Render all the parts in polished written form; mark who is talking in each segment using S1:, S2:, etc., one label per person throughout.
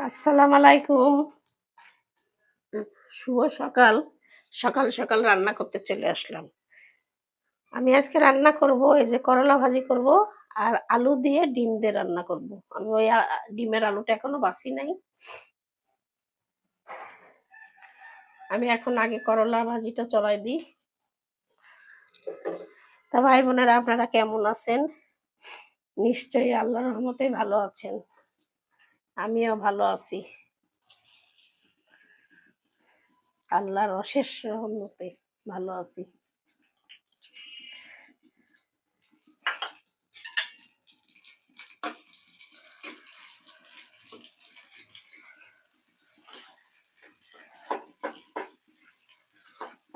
S1: আসসালামু আলাইকুম। শুভ সকাল। সকাল, সকাল রান্না করতে চলে আসলাম। আমি আজকে রান্না করব এই যে করলা ভাজি করব আর আলু দিয়ে ডিম দিয়ে রান্না করব। আমি ওই ডিমের আলুটা এখনো বাছি নাই। আমি এখন আগে করলা ভাজিটা চড়াই দিই। তা ভাই বোনেরা আপনারা কেমন আছেন? নিশ্চয়ই আল্লাহর রহমতে ভালো আছেন। আমিও ভালো আছি। আল্লাহর অশেষ রহমতে ভালো আছি।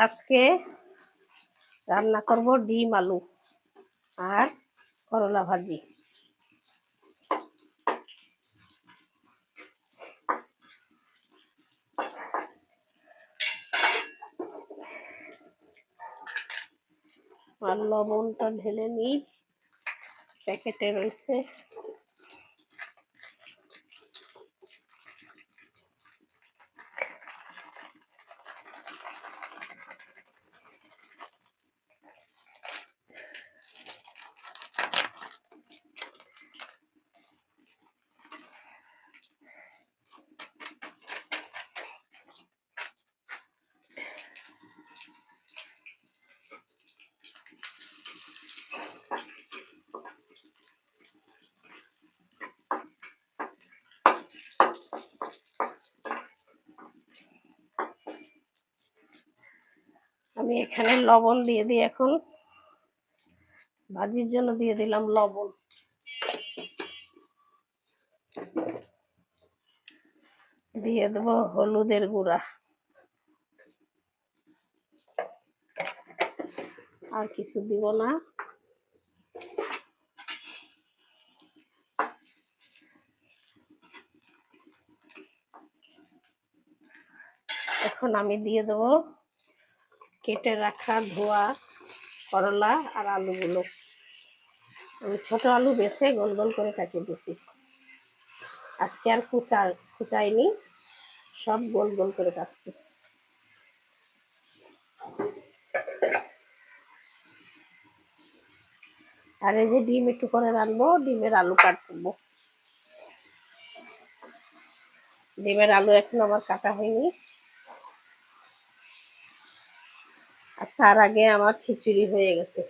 S1: আজকে রান্না করব ডিম আলু আর করলা ভাজি। আর লবণটা ঢেলে নিই, প্যাকেটে রয়েছে। আমি এখানে লবণ দিয়ে দিই। এখন ভাজির জন্য দিয়ে দিলাম লবণ, দিয়ে দেব হলুদের গুঁড়া, আর কিছু দিব না। এখন আমি দিয়ে দেব কেটে রাখা ধোয়া করলা আর আলুগুলো। আমি ছোট আলু বেছে গোল গোল করে কাটিয়ে দিছি। আজকে আর কুচাইনি, সব গোল গোল করে কাটছি। আর এই যে ডিম একটু করে রাখবো, ডিমের আলু কাটবো। ডিমের আলু এখন আমার কাটা হয়নি। আর তার আগে আমার খিচুড়ি হয়ে গেছে।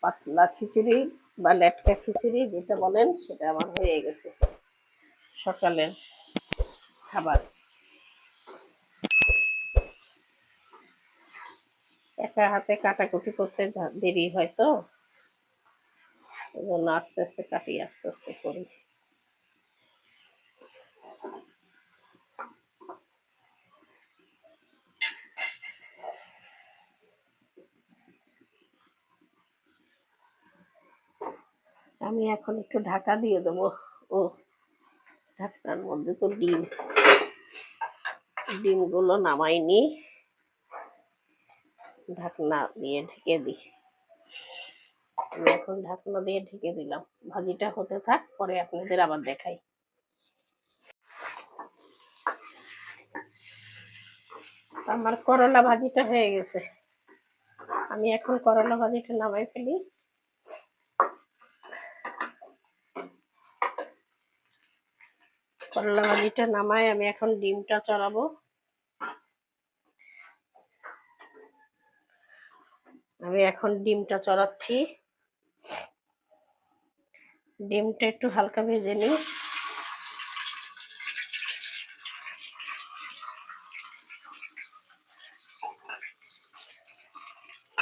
S1: পাতলা খিচুড়ি বা লেটকা খিচুড়ি যেটা বলেন সেটা আমার হয়ে গেছে সকালের খাবার। একা হাতে কাটাকুটি করতে দেরি হয় তো, এই জন্য আস্তে আস্তে কাটি, আস্তে আস্তে করি। আমি এখন একটু ঢাকা দিয়ে দেবো। ও ঢাকনার মধ্যে তো ডিমগুলো নামাইনি, ঢাকনা দিয়ে ঢেকে দিই। আমি এখন ঢাকনা দিয়ে ঢেকে দিলাম। ভাজিটা হতে থাক, পরে আপনাদের আবার দেখাই। আমার করলা ভাজিটা হয়ে গেছে। আমি এখন করলা ভাজিটা নামাই ফেলি। করলা ভাজিটা নামাই আমি এখন ডিমটা চড়াবো। আমি এখন ডিমটা চড়াচ্ছি। ডিমটা একটু হালকা ভেজে নিই।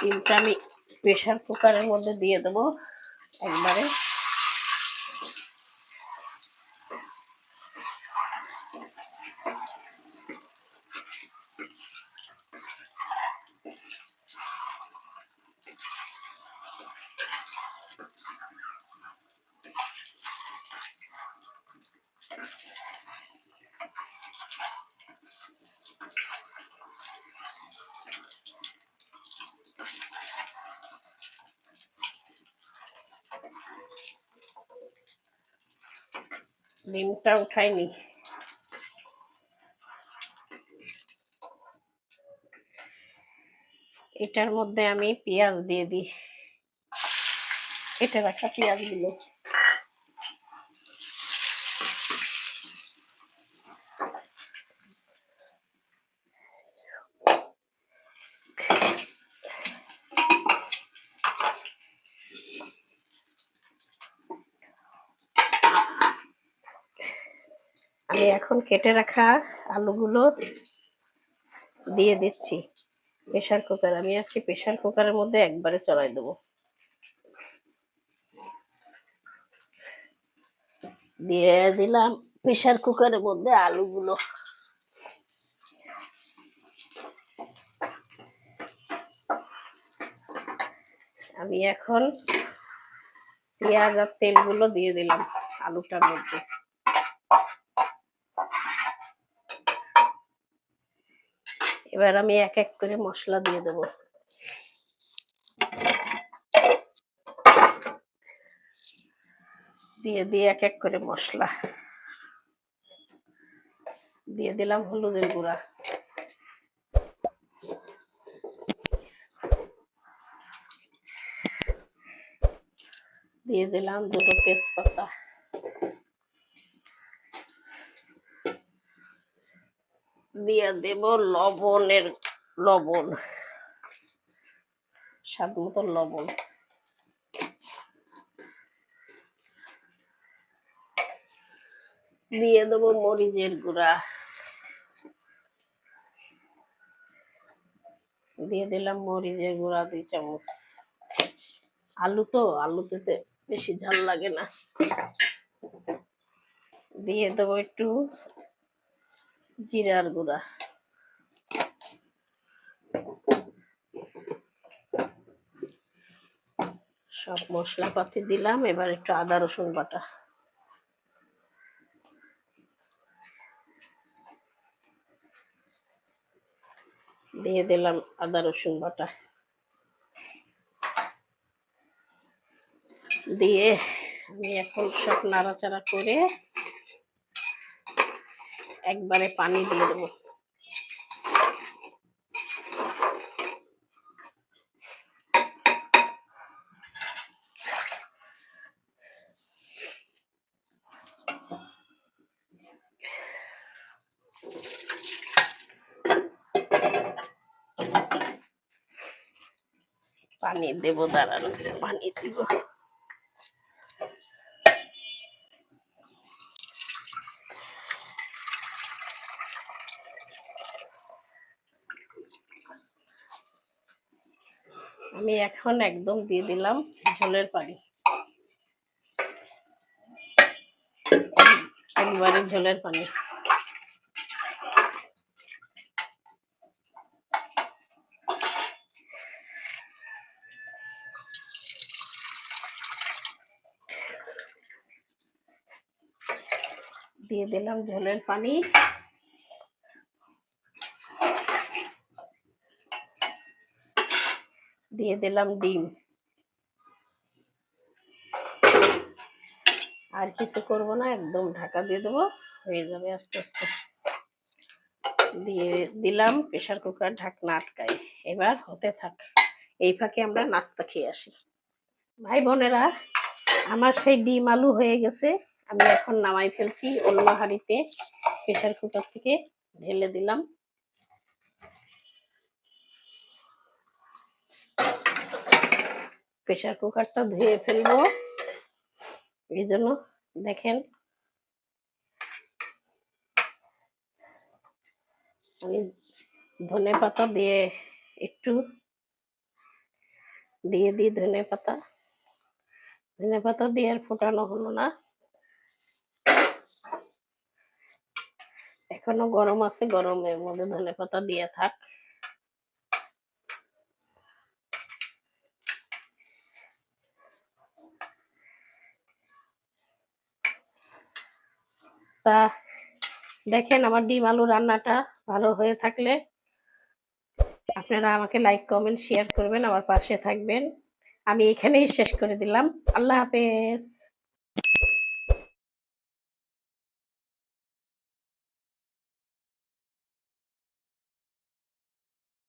S1: ডিমটা আমি প্রেসার কুকারের মধ্যে দিয়ে দেবো একবারে। ডিমটা উঠাইনি। এটার মধ্যে আমি পেঁয়াজ দিয়ে দিই, কেটে রাখা পেঁয়াজগুলো। আমি এখন কেটে রাখা আলুগুলো দিয়ে দিচ্ছি প্রেসার কুকার। আমি আজকে প্রেসার কুকারের মধ্যে একবারে চড়াই দেবো। দিয়ে দিলাম প্রেসার কুকারের মধ্যে আলুগুলো। আমি এখন পেঁয়াজ আর তেলগুলো দিয়ে দিলাম আলুটার মধ্যে। এবার আমি এক এক করে মশলা দিয়ে দেব। দিয়ে এক এক করে মশলা দিয়ে দিলাম। হলুদের গুঁড়া দিয়ে দিলাম, দুটো তেজপাতা দিয়ে দেব, লবণ স্বাদ মতো লবণ দিয়ে দেবো, মরিচের গুঁড়া দিয়ে দিলাম, মরিচের গুঁড়া 2 চামচ। আলুতে বেশি ঝাল লাগে না। দিয়ে দেবো একটু জিরার গুঁড়া। সব মশলাপাতি দিলাম। এবার একটু আদা রসুন বাটা দিয়ে দিলাম, আদা রসুন বাটা দিয়ে আমি এখন সব নাড়াচাড়া করে একবারে পানি দিয়ে দেবো। পানি দেব, দাঁড়ানো পানি দিব। আমি এখন একদম দিয়ে দিলাম ঝোলের পানি, একবারে ঝোলের পানি। দিয়ে দিলাম ঝোলের পানি, দিয়ে দিলাম ডিম। আর কিছু করব না, একদম ঢাকা দিয়ে দেবো, হয়ে যাবে আস্তে আস্তে। দিয়ে দিলাম প্রেসার কুকার ঢাকনা আটকাই। এবার হতে থাক, এই ফাঁকে আমরা নাস্তা খেয়ে আসি। ভাই বোনেরা, আমার সেই ডিম আলু হয়ে গেছে। আমি এখন নামাই ফেলছি অন্য হাঁড়িতে, প্রেসার কুকার থেকে ঢেলে দিলাম। প্রেসার কুকারটা ধুয়ে ফেলবো, এই জন্য দেখেন আমি ধনে পাতা দিয়ে একটু দিয়ে দিই। ধনে পাতা দিয়ে আর ফোটানো হলো না, এখনো গরম আছে, গরমের মধ্যে ধনে পাতা দিয়ে থাক। তা দেখেন, আমার ডিম আলু রান্নাটা ভালো হয়ে থাকলে আপনারা আমাকে লাইক কমেন্ট শেয়ার করবেন, আমার পাশে থাকবেন। আমি এখানেই শেষ করে দিলাম। আল্লাহ হাফেজ।